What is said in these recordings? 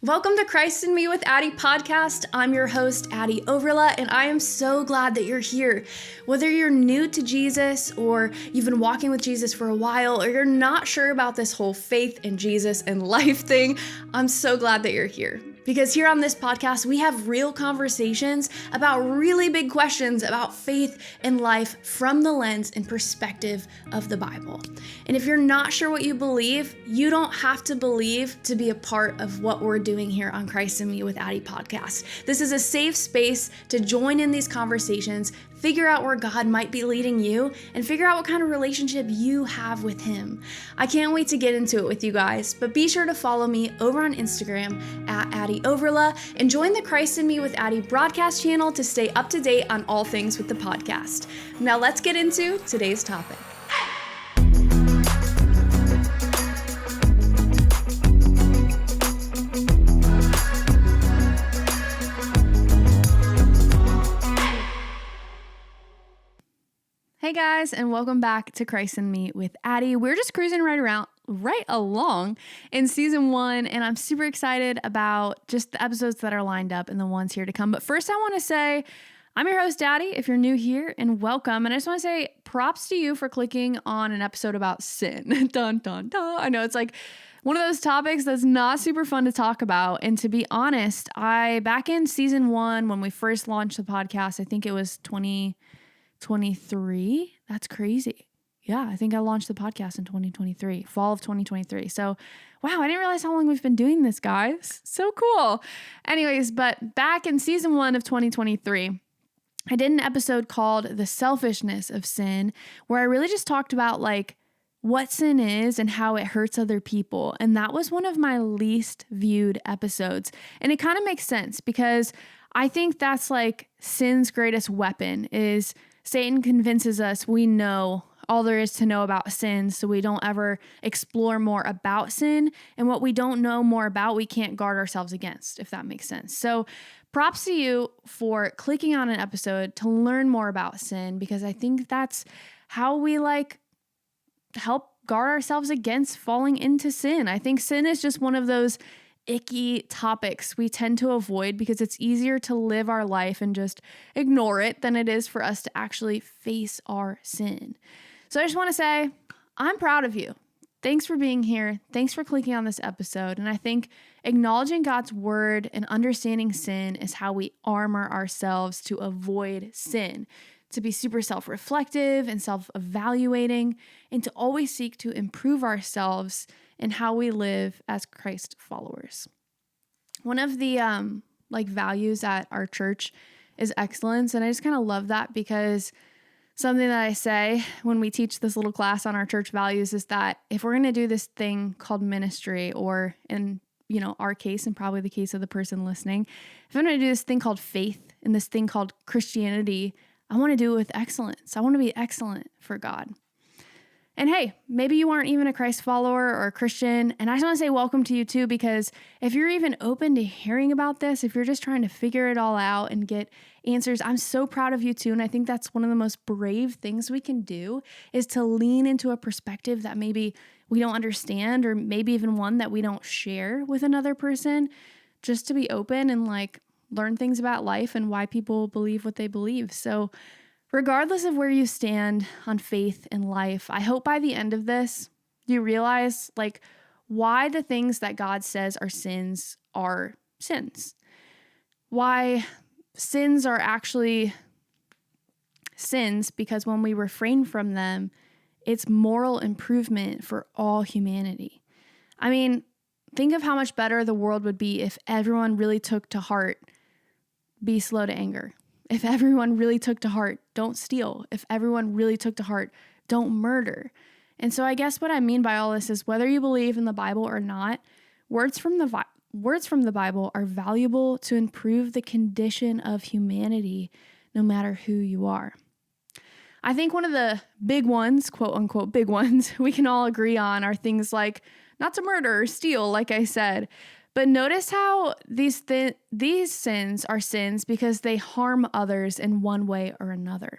Welcome to Christ in Me with Addie podcast. I'm your host, Addie Overla, and I am so glad that you're here. Whether you're new to Jesus or you've been walking with Jesus for a while or you're not sure about this whole faith in Jesus and life thing, I'm so glad that you're here. Because here on this podcast, we have real conversations about really big questions about faith and life from the lens and perspective of the Bible. And if you're not sure what you believe, you don't have to believe to be a part of what we're doing here on Christ in Me with Addie podcast. This is a safe space to join in these conversations, figure out where God might be leading you, and figure out what kind of relationship you have with Him. I can't wait to get into it with you guys, but be sure to follow me over on Instagram at Addie Overla and join the Christ in Me with Addie broadcast channel to stay up to date on all things with the podcast. Now let's get into today's topic. Hey guys, and welcome back to Christ in Me with Addie. We're just cruising right along in season 1, and I'm super excited about just the episodes that are lined up and the ones here to come. But first, I want to say I'm your host, Addie, if you're new here, and welcome. And I just want to say props to you for clicking on an episode about sin. Dun, dun, dun. I know it's like one of those topics that's not super fun to talk about. And to be honest, back in season 1, when we first launched the podcast, I think it was 2023. That's crazy. Yeah, I think I launched the podcast in 2023, fall of 2023. So, wow, I didn't realize how long we've been doing this, guys. So cool. Anyways, but back in season 1 of 2023, I did an episode called The Selfishness of Sin, where I really just talked about like what sin is and how it hurts other people. And that was one of my least viewed episodes. And it kind of makes sense because I think that's like sin's greatest weapon is Satan convinces us we know all there is to know about sin, so we don't ever explore more about sin. And what we don't know more about, we can't guard ourselves against, if that makes sense. So props to you for clicking on an episode to learn more about sin, because I think that's how we help guard ourselves against falling into sin. I think sin is just one of those icky topics we tend to avoid because it's easier to live our life and just ignore it than it is for us to actually face our sin. So I just want to say, I'm proud of you. Thanks for being here. Thanks for clicking on this episode. And I think acknowledging God's word and understanding sin is how we armor ourselves to avoid sin, to be super self-reflective and self-evaluating, and to always seek to improve ourselves in how we live as Christ followers. One of the values at our church is excellence, and I just kind of love that because something that I say when we teach this little class on our church values is that if we're going to do this thing called ministry, or in our case and probably the case of the person listening, if I'm going to do this thing called faith and this thing called Christianity, I want to do it with excellence. I want to be excellent for God. And hey, maybe you aren't even a Christ follower or a Christian, and I just want to say welcome to you too, because if you're even open to hearing about this, if you're just trying to figure it all out and get answers, I'm so proud of you too. And I think that's one of the most brave things we can do is to lean into a perspective that maybe we don't understand, or maybe even one that we don't share with another person, just to be open and learn things about life and why people believe what they believe. So regardless of where you stand on faith and life, I hope by the end of this, you realize why the things that God says are sins, why sins are actually sins, because when we refrain from them, it's moral improvement for all humanity. I mean, think of how much better the world would be if everyone really took to heart, be slow to anger. If everyone really took to heart, don't steal. If everyone really took to heart, don't murder. And so I guess what I mean by all this is whether you believe in the Bible or not, words from the Bible are valuable to improve the condition of humanity, no matter who you are. I think one of the big ones, quote unquote big ones, we can all agree on are things like not to murder or steal, like I said. But notice how these sins are sins because they harm others in one way or another.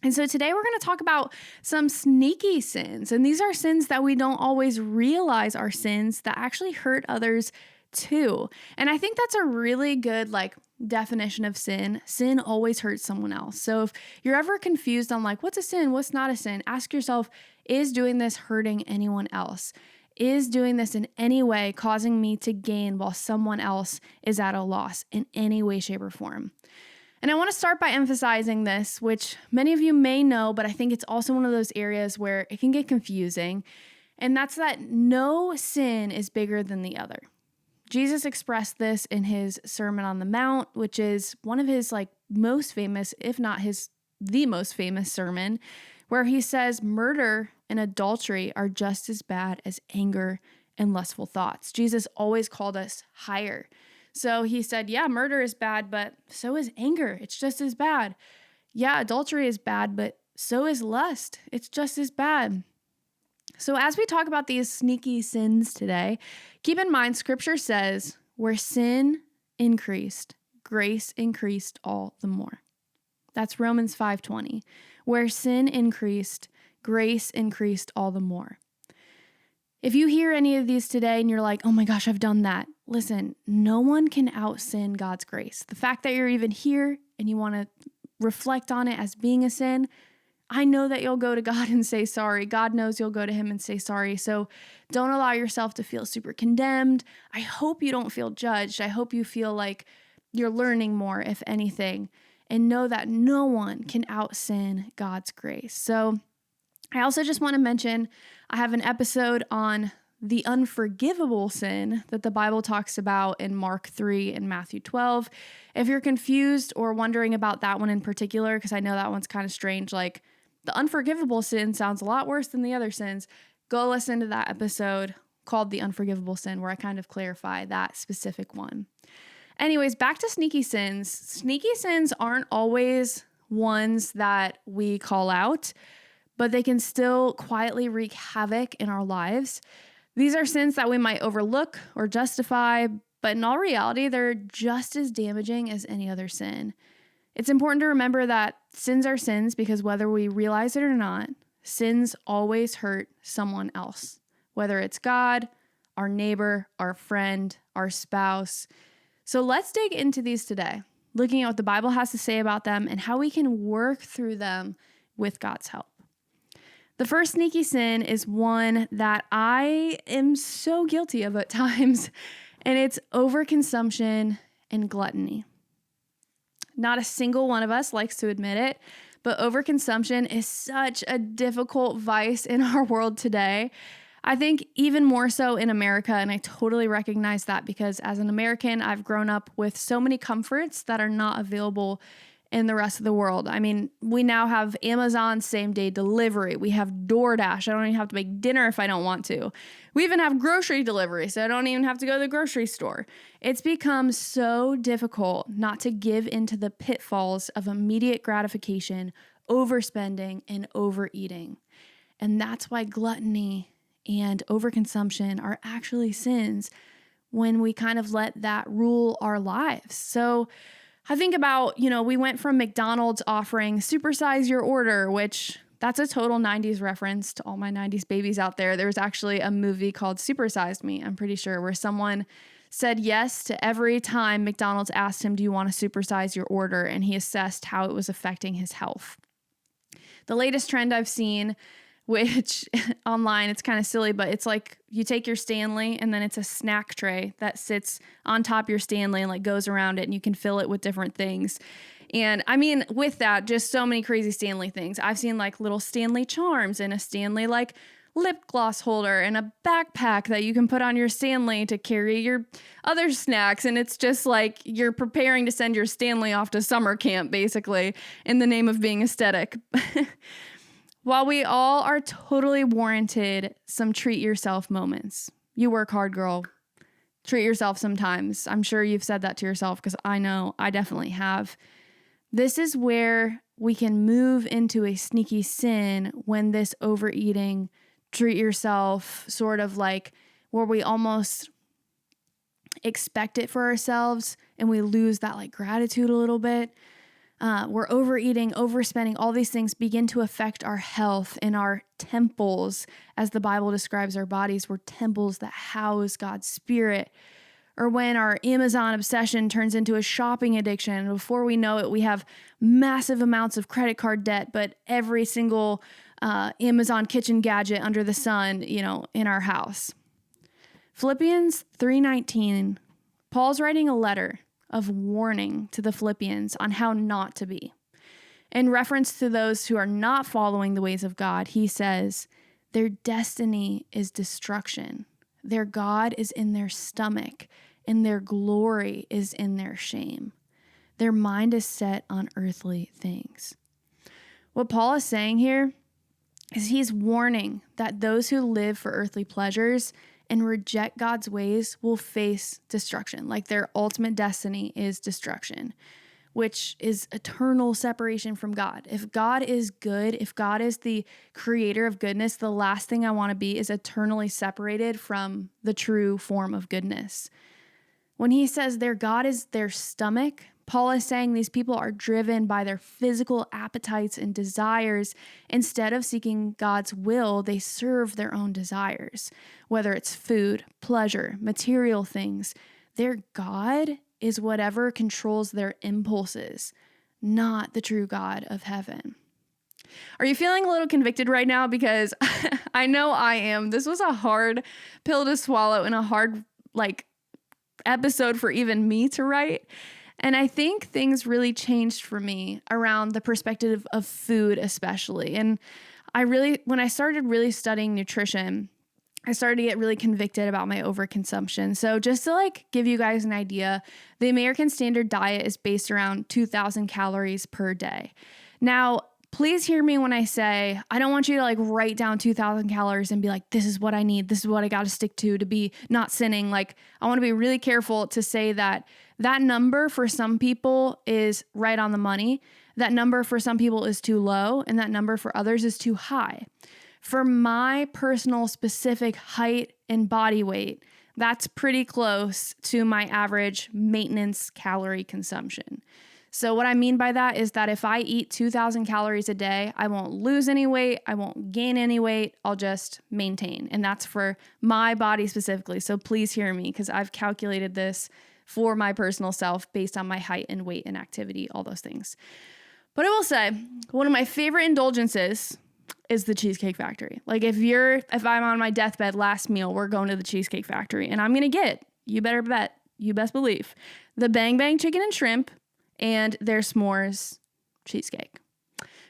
And so today we're going to talk about some sneaky sins. And these are sins that we don't always realize are sins that actually hurt others too. And I think that's a really good definition of sin. Sin always hurts someone else. So if you're ever confused on what's a sin, what's not a sin, ask yourself, is doing this hurting anyone else? Is doing this in any way causing me to gain while someone else is at a loss in any way, shape, or form? And I want to start by emphasizing this, which many of you may know, but I think it's also one of those areas where it can get confusing. And that's that no sin is bigger than the other. Jesus expressed this in his Sermon on the Mount, which is one of his most famous, if not the most famous sermon, where he says murder and adultery are just as bad as anger and lustful thoughts. Jesus always called us higher. So he said, yeah, murder is bad, but so is anger. It's just as bad. Yeah, adultery is bad, but so is lust. It's just as bad. So as we talk about these sneaky sins today, keep in mind scripture says where sin increased, grace increased all the more. That's Romans 5:20. Where sin increased, grace increased all the more. If you hear any of these today and you're like, oh my gosh, I've done that. Listen, no one can out-sin God's grace. The fact that you're even here and you want to reflect on it as being a sin, I know that you'll go to God and say sorry. God knows you'll go to him and say sorry. So don't allow yourself to feel super condemned. I hope you don't feel judged. I hope you feel like you're learning more, if anything, and know that no one can out-sin God's grace. So I also just want to mention, I have an episode on the unforgivable sin that the Bible talks about in Mark 3 and Matthew 12. If you're confused or wondering about that one in particular, because I know that one's kind of strange, the unforgivable sin sounds a lot worse than the other sins, go listen to that episode called The Unforgivable Sin, where I kind of clarify that specific one. Anyways, back to sneaky sins. Sneaky sins aren't always ones that we call out, but they can still quietly wreak havoc in our lives. These are sins that we might overlook or justify, but in all reality, they're just as damaging as any other sin. It's important to remember that sins are sins because whether we realize it or not, sins always hurt someone else, whether it's God, our neighbor, our friend, our spouse. So let's dig into these today, looking at what the Bible has to say about them and how we can work through them with God's help. The first sneaky sin is one that I am so guilty of at times, and it's overconsumption and gluttony. Not a single one of us likes to admit it, but overconsumption is such a difficult vice in our world today. I think even more so in America, and I totally recognize that because as an American, I've grown up with so many comforts that are not available in the rest of the world. I mean, we now have Amazon same-day delivery. We have DoorDash. I don't even have to make dinner if I don't want to. We even have grocery delivery, so I don't even have to go to the grocery store. It's become so difficult not to give into the pitfalls of immediate gratification, overspending, and overeating. And that's why gluttony and overconsumption are actually sins when we kind of let that rule our lives. So I think about, we went from McDonald's offering supersize your order, which that's a total 90s reference to all my 90s babies out there. There was actually a movie called Supersized Me, I'm pretty sure, where someone said yes to every time McDonald's asked him, do you want to supersize your order? And he assessed how it was affecting his health. The latest trend I've seen, which online, it's kind of silly, but it's like you take your Stanley and then it's a snack tray that sits on top of your Stanley and goes around it and you can fill it with different things. And I mean, with that, just so many crazy Stanley things. I've seen little Stanley charms and a Stanley lip gloss holder and a backpack that you can put on your Stanley to carry your other snacks. And it's just you're preparing to send your Stanley off to summer camp, basically, in the name of being aesthetic. While we all are totally warranted some treat yourself moments. You work hard, girl. Treat yourself sometimes. I'm sure you've said that to yourself because I know I definitely have. This is where we can move into a sneaky sin when this overeating, treat yourself, sort of where we almost expect it for ourselves and we lose that gratitude a little bit. We're overeating, overspending, all these things begin to affect our health and our temples. As the Bible describes our bodies, we're temples that house God's Spirit. or when our Amazon obsession turns into a shopping addiction. Before we know it, we have massive amounts of credit card debt, but every single Amazon kitchen gadget under the sun, in our house. Philippians 3:19, Paul's writing a letter of warning to the Philippians on how not to be. In reference to those who are not following the ways of God, he says, their destiny is destruction. Their God is in their stomach, and their glory is in their shame. Their mind is set on earthly things. What Paul is saying here is he's warning that those who live for earthly pleasures and reject God's ways will face destruction. Like their ultimate destiny is destruction, which is eternal separation from God. If God is good, if God is the creator of goodness, the last thing I want to be is eternally separated from the true form of goodness. When he says their God is their stomach, Paul is saying these people are driven by their physical appetites and desires. Instead of seeking God's will, they serve their own desires, whether it's food, pleasure, material things. Their God is whatever controls their impulses, not the true God of heaven. Are you feeling a little convicted right now? Because I know I am. This was a hard pill to swallow and a hard episode for even me to write. And I think things really changed for me around the perspective of food, especially. And when I started really studying nutrition, I started to get really convicted about my overconsumption. So just to give you guys an idea, the American Standard Diet is based around 2,000 calories per day. Now, please hear me when I say, I don't want you to write down 2,000 calories and be like, this is what I need. This is what I got to stick to be not sinning. I want to be really careful to say that number for some people is right on the money. That number for some people is too low, and that number for others is too high. For my personal specific height and body weight, that's pretty close to my average maintenance calorie consumption. So what I mean by that is that if I eat 2,000 calories a day, I won't lose any weight, I won't gain any weight, I'll just maintain. And that's for my body specifically. So please hear me, because I've calculated this for my personal self based on my height and weight and activity, all those things. But I will say, one of my favorite indulgences is the Cheesecake Factory. If I'm on my deathbed, last meal, we're going to the Cheesecake Factory, and I'm going to get, you better bet, you best believe, the Bang Bang chicken and shrimp and their s'mores cheesecake.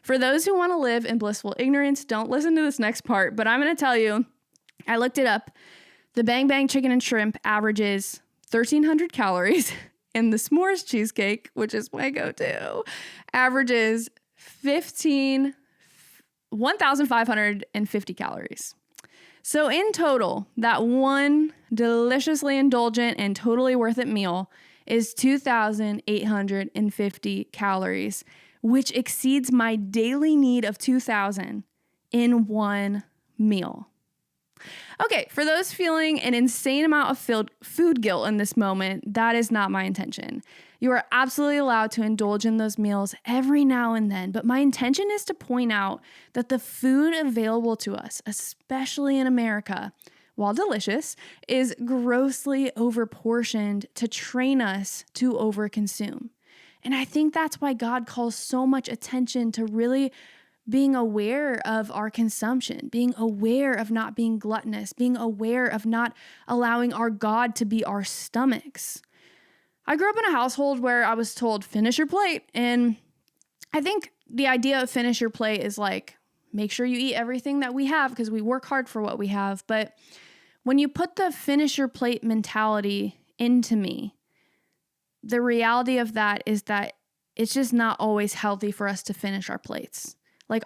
For those who want to live in blissful ignorance, don't listen to this next part, but I'm going to tell you, I looked it up. The Bang Bang chicken and shrimp averages 1,300 calories, and the s'mores cheesecake, which is my go-to, averages 1,550 calories. So in total, that one deliciously indulgent and totally worth it meal is 2,850 calories, which exceeds my daily need of 2,000 in one meal. Okay, for those feeling an insane amount of food guilt in this moment, that is not my intention. You are absolutely allowed to indulge in those meals every now and then, but my intention is to point out that the food available to us, especially in America, while delicious, is grossly overportioned to train us to overconsume. And I think that's why God calls so much attention to really being aware of our consumption, being aware of not being gluttonous, being aware of not allowing our God to be our stomachs. I grew up in a household where I was told, finish your plate. And I think the idea of finish your plate is make sure you eat everything that we have because we work hard for what we have. But when you put the finish your plate mentality into me, the reality of that is that it's just not always healthy for us to finish our plates.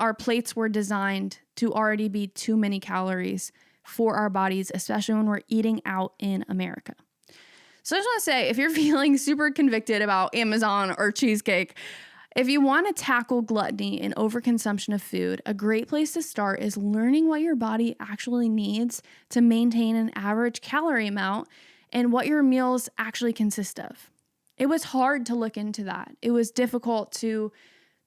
Our plates were designed to already be too many calories for our bodies, especially when we're eating out in America. So I just want to say, if you're feeling super convicted about Amazon or cheesecake, if you want to tackle gluttony and overconsumption of food, a great place to start is learning what your body actually needs to maintain an average calorie amount and what your meals actually consist of. It was hard to look into that. It was difficult to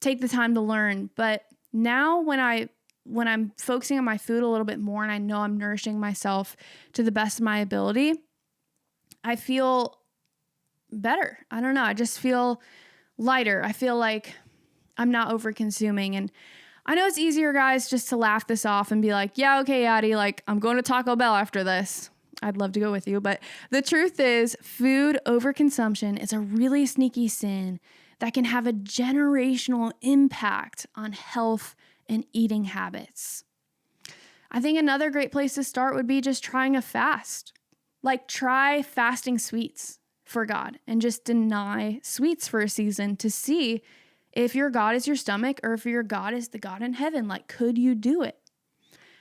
take the time to learn, but now when I'm focusing on my food a little bit more and I know I'm nourishing myself to the best of my ability, I feel better. I don't know. I just feel lighter. I feel like I'm not over consuming. And I know it's easier, guys, just to laugh this off and be like, yeah, okay, Addie, like I'm going to Taco Bell after this. I'd love to go with you. But the truth is, food overconsumption is a really sneaky sin that can have a generational impact on health and eating habits. I think another great place to start would be just trying a fast. Like try fasting sweets for God and just deny sweets for a season to see if your God is your stomach or if your God is the God in heaven. Like, could you do it?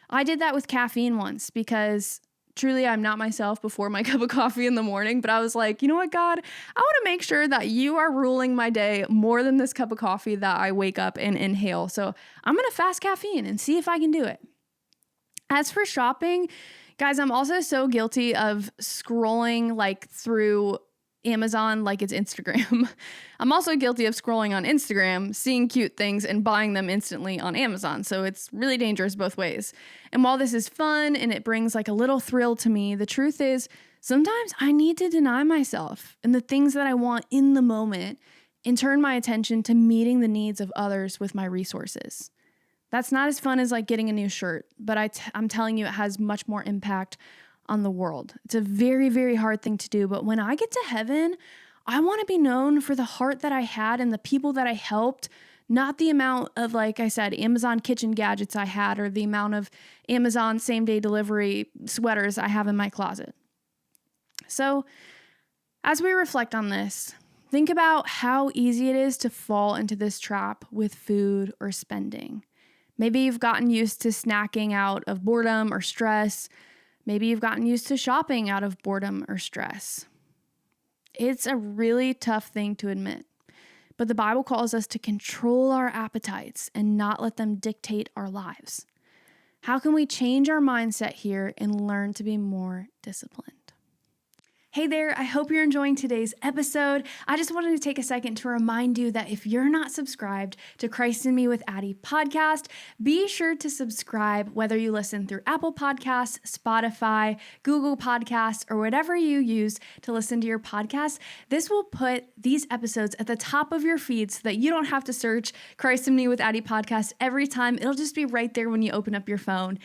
I did that with caffeine once because truly I'm not myself before my cup of coffee in the morning, but I was like, you know what, God, I want to make sure that you are ruling my day more than this cup of coffee that I wake up and inhale. So I'm going to fast caffeine and see if I can do it. As for shopping, guys, I'm also so guilty of scrolling like through Amazon like it's Instagram. I'm also guilty of scrolling on Instagram, seeing cute things and buying them instantly on Amazon. So it's really dangerous both ways. And while this is fun and it brings like a little thrill to me, the truth is sometimes I need to deny myself and the things that I want in the moment and turn my attention to meeting the needs of others with my resources. That's not as fun as like getting a new shirt, but I'm telling you, it has much more impact on the world. It's a very, very hard thing to do. But when I get to heaven, I want to be known for the heart that I had and the people that I helped, not the amount of, like I said, Amazon kitchen gadgets I had or the amount of Amazon same-day delivery sweaters I have in my closet. So as we reflect on this, think about how easy it is to fall into this trap with food or spending. Maybe you've gotten used to snacking out of boredom or stress. Maybe you've gotten used to shopping out of boredom or stress. It's a really tough thing to admit, but the Bible calls us to control our appetites and not let them dictate our lives. How can we change our mindset here and learn to be more disciplined? Hey there, I hope you're enjoying today's episode. I just wanted to take a second to remind you that if you're not subscribed to Christ in Me with Addie podcast, be sure to subscribe whether you listen through Apple Podcasts, Spotify, Google Podcasts, or whatever you use to listen to your podcast. This will put these episodes at the top of your feed so that you don't have to search Christ in Me with Addie podcast every time. It'll just be right there when you open up your phone.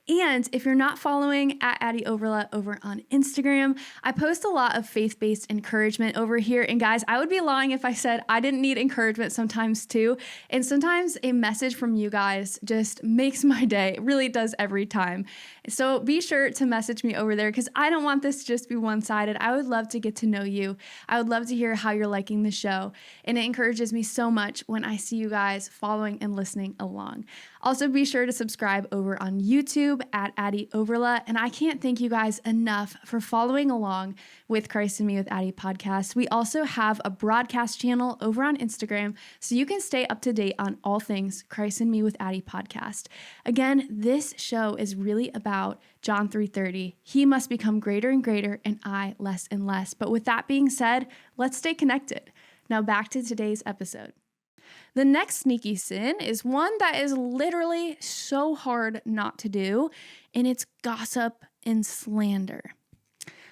And if you're not following at Addie Overla over on Instagram, I post a lot of faith-based encouragement over here. And guys, I would be lying if I said I didn't need encouragement sometimes too. And sometimes a message from you guys just makes my day. It really does every time. So be sure to message me over there because I don't want this to just be one-sided. I would love to get to know you. I would love to hear how you're liking the show. And it encourages me so much when I see you guys following and listening along. Also, be sure to subscribe over on YouTube at Addie Overla. And I can't thank you guys enough for following along with Christ in Me with Addie podcast. We also have a broadcast channel over on Instagram, so you can stay up to date on all things Christ in Me with Addie podcast. Again, this show is really about John 3:30. He must become greater and greater, and I less and less. But with that being said, let's stay connected. Now back to today's episode. The next sneaky sin is one that is literally so hard not to do, and it's gossip and slander.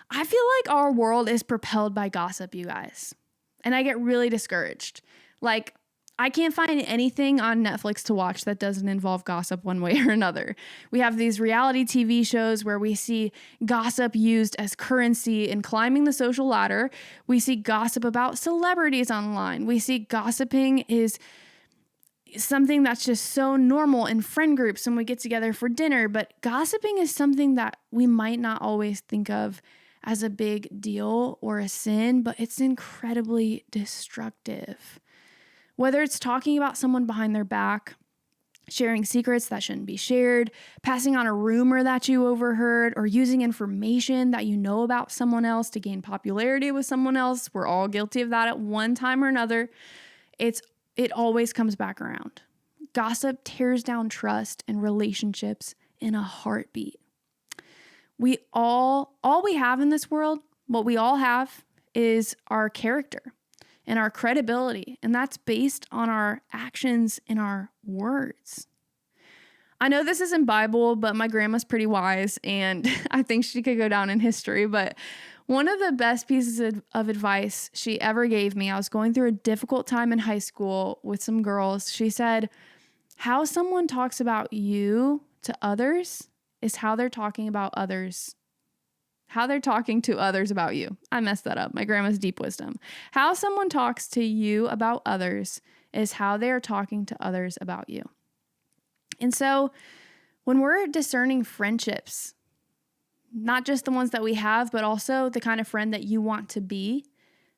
I feel like our world is propelled by gossip, you guys, and I get really discouraged. Like, I can't find anything on Netflix to watch that doesn't involve gossip one way or another. We have these reality TV shows where we see gossip used as currency in climbing the social ladder. We see gossip about celebrities online. We see gossiping is something that's just so normal in friend groups when we get together for dinner. But gossiping is something that we might not always think of as a big deal or a sin, but it's incredibly destructive. Whether it's talking about someone behind their back, sharing secrets that shouldn't be shared, passing on a rumor that you overheard, or using information that you know about someone else to gain popularity with someone else. We're all guilty of that at one time or another. It always comes back around. Gossip tears down trust and relationships in a heartbeat. All we have in this world, what we all have is our character and our credibility, and that's based on our actions and our words. I know this isn't Bible, but my grandma's pretty wise, and I think she could go down in history. But One of the best pieces of advice she ever gave me, I was going through a difficult time in high school with some girls. She said, how someone talks about you to others is how they're talking about others. How they're talking to others about you. I messed that up. My grandma's deep wisdom. How someone talks to you about others is how they are talking to others about you. And so when we're discerning friendships, not just the ones that we have, but also the kind of friend that you want to be,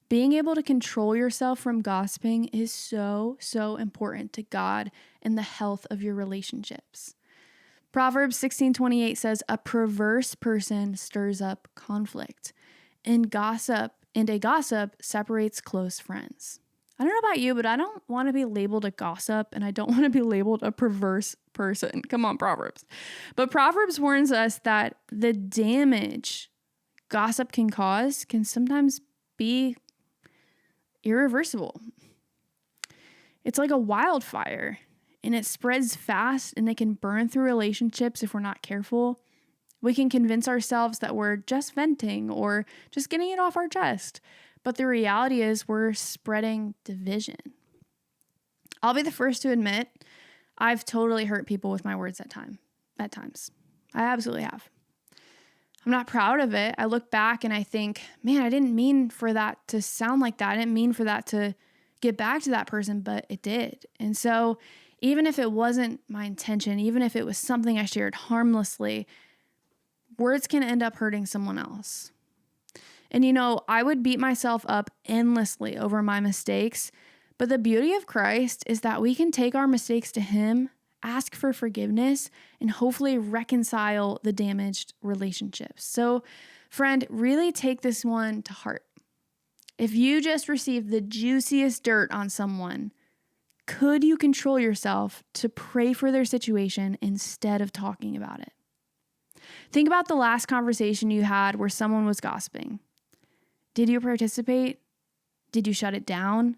being able to control yourself from gossiping is so, so important to God and the health of your relationships. Proverbs 16:28 says, a perverse person stirs up conflict, and a gossip separates close friends. I don't know about you, but I don't want to be labeled a gossip, and I don't want to be labeled a perverse person. Come on, Proverbs. But Proverbs warns us that the damage gossip can cause can sometimes be irreversible. It's like a wildfire, and it spreads fast, and it can burn through relationships if we're not careful. We can convince ourselves that we're just venting or just getting it off our chest. But the reality is we're spreading division. I'll be the first to admit I've totally hurt people with my words at times. I absolutely have. I'm not proud of it. I look back and I think, man, I didn't mean for that to sound like that. I didn't mean for that to get back to that person, but it did. And so even if it wasn't my intention, even if it was something I shared harmlessly, words can end up hurting someone else. And I would beat myself up endlessly over my mistakes, but the beauty of Christ is that we can take our mistakes to Him, ask for forgiveness, and hopefully reconcile the damaged relationships. So, friend, really take this one to heart. If you just received the juiciest dirt on someone, could you control yourself to pray for their situation instead of talking about it? Think about the last conversation you had where someone was gossiping. Did you participate? Did you shut it down?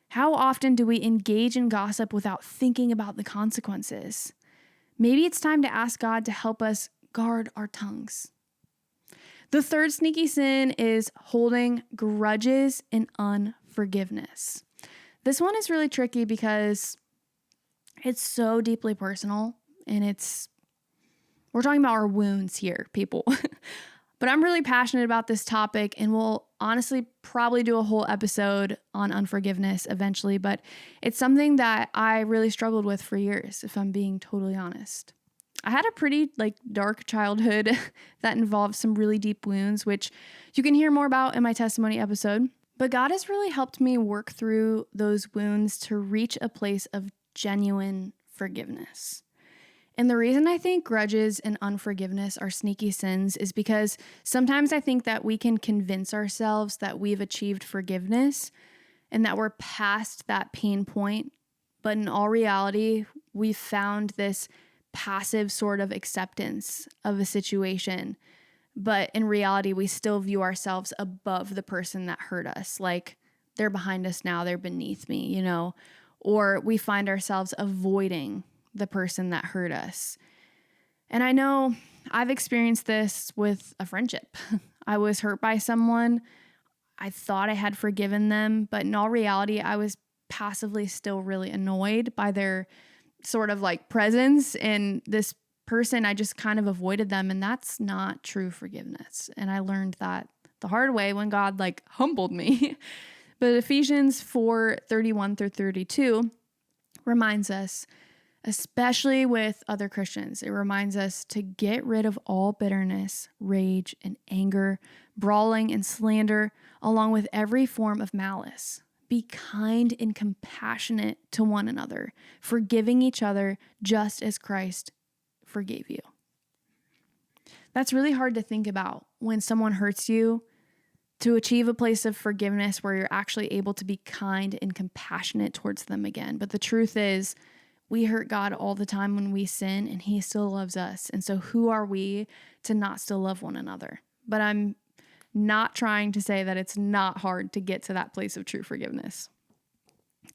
How often do we engage in gossip without thinking about the consequences? Maybe it's time to ask God to help us guard our tongues. The third sneaky sin is holding grudges and unforgiveness. This one is really tricky because it's so deeply personal, and we're talking about our wounds here, people. But I'm really passionate about this topic, and we'll honestly probably do a whole episode on unforgiveness eventually, but it's something that I really struggled with for years, if I'm being totally honest. I had a pretty dark childhood that involved some really deep wounds, which you can hear more about in my testimony episode. But God has really helped me work through those wounds to reach a place of genuine forgiveness. And the reason I think grudges and unforgiveness are sneaky sins is because sometimes I think that we can convince ourselves that we've achieved forgiveness and that we're past that pain point. But in all reality, we've found this passive sort of acceptance of a situation. But in reality, we still view ourselves above the person that hurt us. Like, they're behind us now, they're beneath me, or we find ourselves avoiding the person that hurt us. And I know I've experienced this with a friendship. I was hurt by someone. I thought I had forgiven them, but in all reality, I was passively still really annoyed by their sort of presence. And this person, I just kind of avoided them. And that's not true forgiveness. And I learned that the hard way when God humbled me. But Ephesians 4:31-32 reminds us, especially with other Christians, it reminds us to get rid of all bitterness, rage, and anger, brawling and slander, along with every form of malice. Be kind and compassionate to one another, forgiving each other just as Christ forgave you. That's really hard to think about when someone hurts you, to achieve a place of forgiveness where you're actually able to be kind and compassionate towards them again. But the truth is, we hurt God all the time when we sin, and He still loves us. And so who are we to not still love one another? But I'm not trying to say that it's not hard to get to that place of true forgiveness.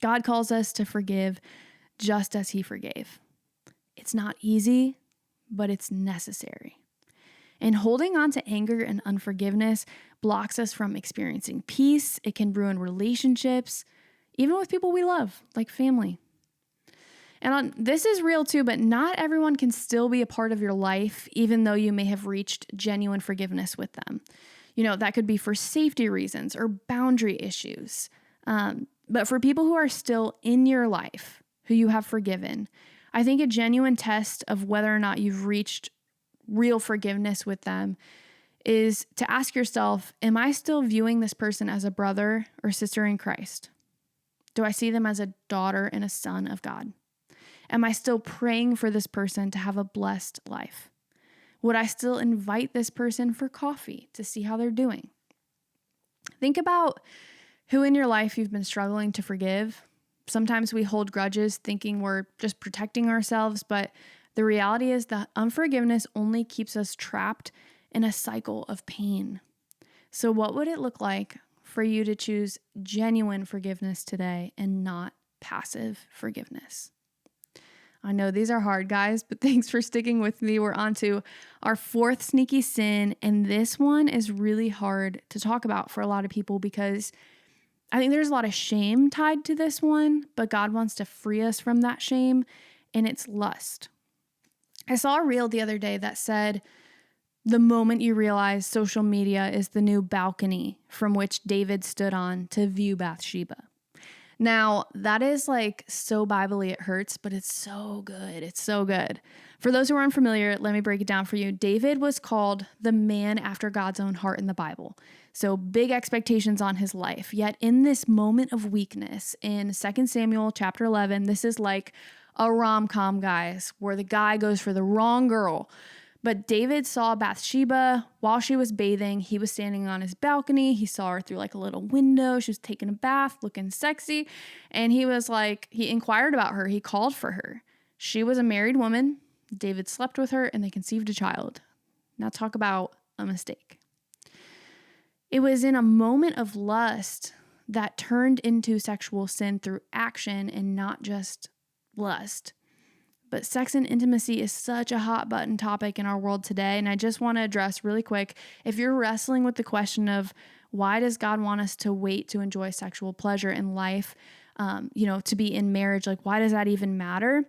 God calls us to forgive just as He forgave. It's not easy, but it's necessary. And holding on to anger and unforgiveness blocks us from experiencing peace. It can ruin relationships, even with people we love, like family. And this is real too, but not everyone can still be a part of your life, even though you may have reached genuine forgiveness with them. That could be for safety reasons or boundary issues. But for people who are still in your life, who you have forgiven, I think a genuine test of whether or not you've reached real forgiveness with them is to ask yourself, am I still viewing this person as a brother or sister in Christ? Do I see them as a daughter and a son of God? Am I still praying for this person to have a blessed life? Would I still invite this person for coffee to see how they're doing? Think about who in your life you've been struggling to forgive. Sometimes we hold grudges thinking we're just protecting ourselves, but the reality is that unforgiveness only keeps us trapped in a cycle of pain. So what would it look like for you to choose genuine forgiveness today and not passive forgiveness? I know these are hard, guys, but thanks for sticking with me. We're on to our fourth sneaky sin, and this one is really hard to talk about for a lot of people because I think there's a lot of shame tied to this one, but God wants to free us from that shame, and it's lust. I saw a reel the other day that said, the moment you realize social media is the new balcony from which David stood on to view Bathsheba. Now, that is so Bible-y it hurts, but it's so good. It's so good. For those who are unfamiliar, let me break it down for you. David was called the man after God's own heart in the Bible. So big expectations on his life. Yet in this moment of weakness in 2 Samuel chapter 11, this is like a rom-com, guys, where the guy goes for the wrong girl. But David saw Bathsheba while she was bathing. He was standing on his balcony. He saw her through a little window. She was taking a bath, looking sexy. And he inquired about her. He called for her. She was a married woman. David slept with her and they conceived a child. Now talk about a mistake. It was in a moment of lust that turned into sexual sin through action and not just lust. But sex and intimacy is such a hot button topic in our world today. And I just want to address really quick, if you're wrestling with the question of why does God want us to wait to enjoy sexual pleasure in life, to be in marriage, why does that even matter?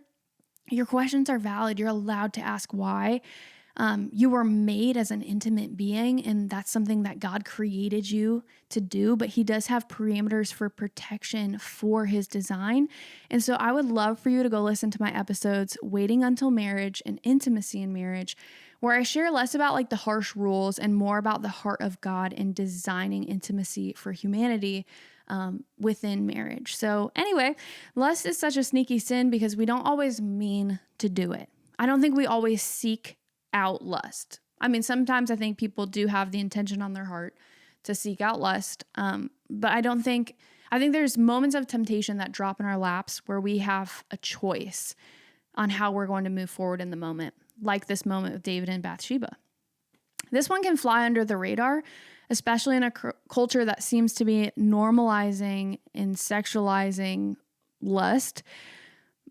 Your questions are valid. You're allowed to ask why. You were made as an intimate being, and that's something that God created you to do, but he does have parameters for protection for his design. And so I would love for you to go listen to my episodes, Waiting Until Marriage and Intimacy in Marriage, where I share less about the harsh rules and more about the heart of God in designing intimacy for humanity within marriage. So anyway, lust is such a sneaky sin because we don't always mean to do it. I don't think we always seek out lust. I mean, sometimes I think people do have the intention on their heart to seek out lust. But I think there's moments of temptation that drop in our laps where we have a choice on how we're going to move forward in the moment, like this moment with David and Bathsheba. This one can fly under the radar, especially in a culture that seems to be normalizing and sexualizing lust.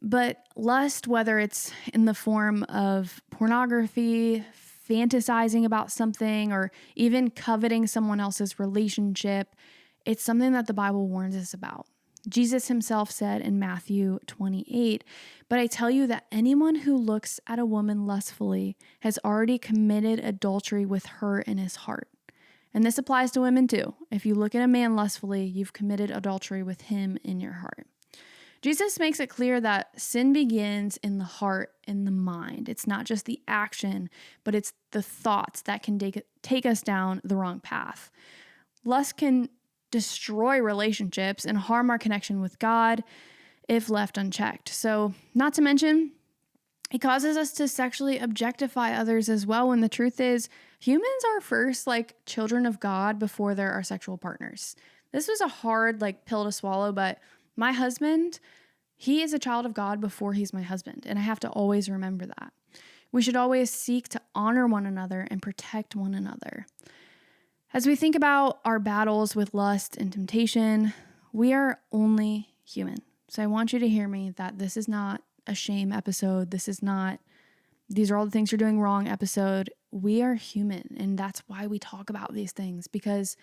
But lust, whether it's in the form of pornography, fantasizing about something, or even coveting someone else's relationship, it's something that the Bible warns us about. Jesus himself said in Matthew 28, "But I tell you that anyone who looks at a woman lustfully has already committed adultery with her in his heart." And this applies to women too. If you look at a man lustfully, you've committed adultery with him in your heart. Jesus makes it clear that sin begins in the heart and the mind. It's not just the action, but it's the thoughts that can take us down the wrong path. Lust can destroy relationships and harm our connection with God if left unchecked. So, not to mention, it causes us to sexually objectify others as well, when the truth is humans are first children of God before they're our sexual partners. This was a hard pill to swallow, but my husband, he is a child of God before he's my husband, and I have to always remember that. We should always seek to honor one another and protect one another. As we think about our battles with lust and temptation, we are only human. So I want you to hear me that this is not a shame episode. These are all the things you're doing wrong episode. we are human, and that's why we talk about these things, because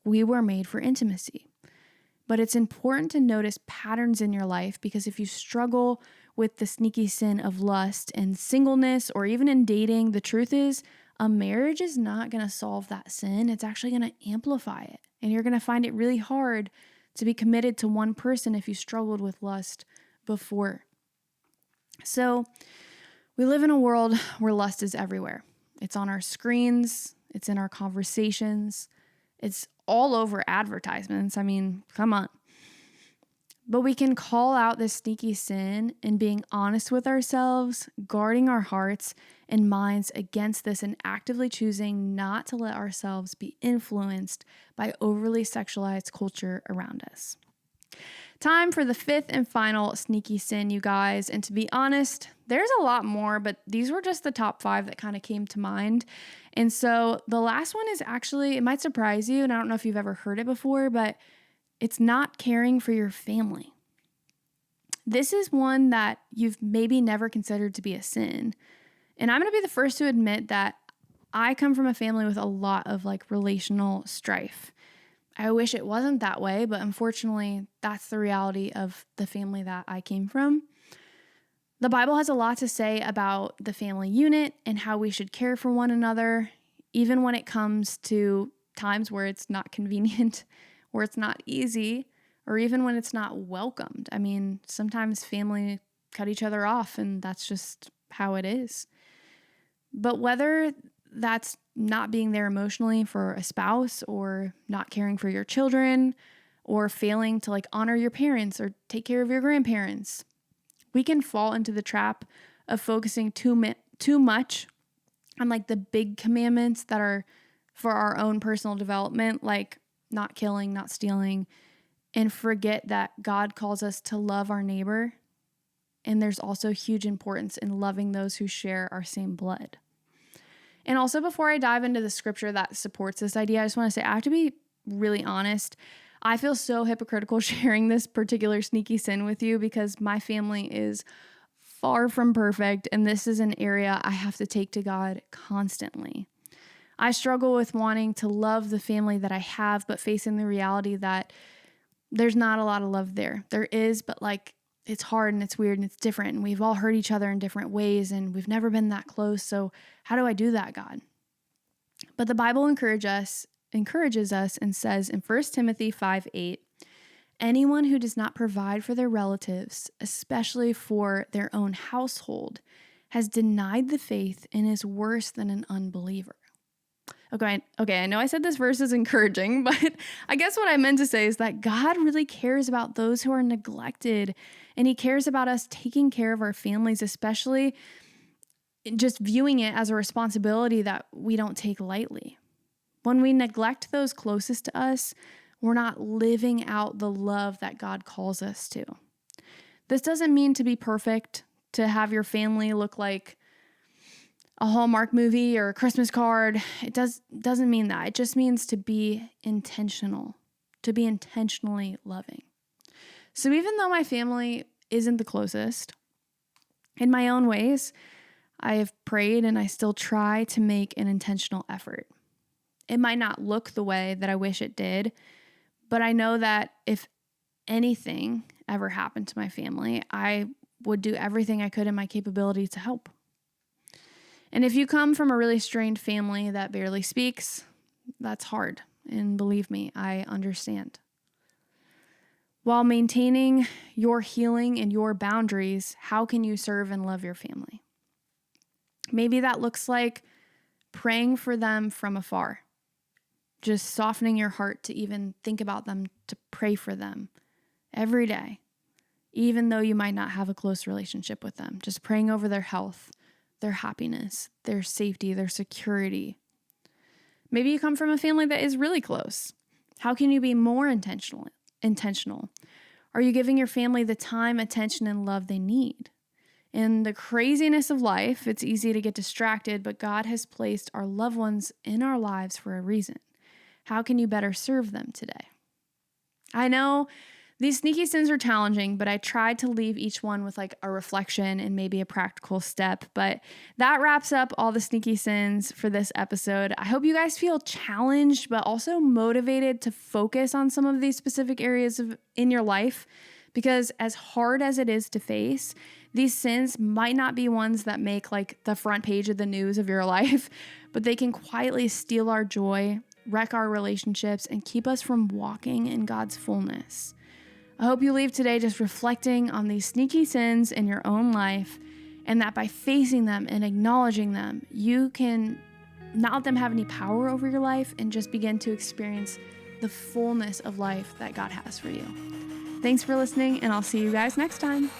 we were made for intimacy. But it's important to notice patterns in your life, because if you struggle with the sneaky sin of lust in singleness or even in dating, the truth is a marriage is not going to solve that sin. It's actually going to amplify it. And you're going to find it really hard to be committed to one person if you struggled with lust before. So we live in a world where lust is everywhere. It's on our screens. It's in our conversations. It's all over advertisements. I mean, come on. But we can call out this sneaky sin and being honest with ourselves, guarding our hearts and minds against this, and actively choosing not to let ourselves be influenced by overly sexualized culture around us. Time for the fifth and final sneaky sin, you guys. And to be honest, there's a lot more, but these were just the top 5 that kind of came to mind. And so the last one is actually, it might surprise you, and I don't know if you've ever heard it before, but it's not caring for your family. This is one that you've maybe never considered to be a sin. And I'm going to be the first to admit that I come from a family with a lot of relational strife. I wish it wasn't that way, but unfortunately, that's the reality of the family that I came from. The Bible has a lot to say about the family unit and how we should care for one another, even when it comes to times where it's not convenient, where it's not easy, or even when it's not welcomed. I mean, sometimes family cut each other off, and that's just how it is. But whether that's not being there emotionally for a spouse, or not caring for your children, or failing to honor your parents or take care of your grandparents, we can fall into the trap of focusing too much on the big commandments that are for our own personal development, like not killing, not stealing, and forget that God calls us to love our neighbor. And there's also huge importance in loving those who share our same blood. And also, before I dive into the scripture that supports this idea, I just want to say I have to be really honest. I feel so hypocritical sharing this particular sneaky sin with you, because my family is far from perfect, and this is an area I have to take to God constantly. I struggle with wanting to love the family that I have, but facing the reality that there's not a lot of love there. There is, but it's hard and it's weird and it's different, and we've all hurt each other in different ways, and we've never been that close. So how do I do that, God? But the Bible encourages us and says in 1 Timothy 5:8, anyone who does not provide for their relatives, especially for their own household, has denied the faith and is worse than an unbeliever. Okay, I know I said this verse is encouraging, but I guess what I meant to say is that God really cares about those who are neglected, and he cares about us taking care of our families, especially just viewing it as a responsibility that we don't take lightly. When we neglect those closest to us, we're not living out the love that God calls us to. This doesn't mean to be perfect, to have your family look like a Hallmark movie or a Christmas card. It doesn't mean that. It just means to be intentional, to be intentionally loving. So even though my family isn't the closest, in my own ways, I have prayed and I still try to make an intentional effort. It might not look the way that I wish it did, but I know that if anything ever happened to my family, I would do everything I could in my capability to help. And if you come from a really strained family that barely speaks, that's hard. And believe me, I understand. While maintaining your healing and your boundaries, how can you serve and love your family? Maybe that looks like praying for them from afar, just softening your heart to even think about them, to pray for them every day, even though you might not have a close relationship with them, just praying over their health, their happiness, their safety, their security. Maybe you come from a family that is really close. How can you be more intentional? Are you giving your family the time, attention, and love they need? In the craziness of life, it's easy to get distracted, but God has placed our loved ones in our lives for a reason. How can you better serve them today? I know These sneaky sins are challenging, but I tried to leave each one with like a reflection and maybe a practical step. But that wraps up all the sneaky sins for this episode. I hope you guys feel challenged, but also motivated to focus on some of these specific areas in your life, because as hard as it is to face, these sins might not be ones that make like the front page of the news of your life, but they can quietly steal our joy, wreck our relationships, and keep us from walking in God's fullness. I hope you leave today just reflecting on these sneaky sins in your own life, and that by facing them and acknowledging them, you can not let them have any power over your life and just begin to experience the fullness of life that God has for you. Thanks for listening, and I'll see you guys next time.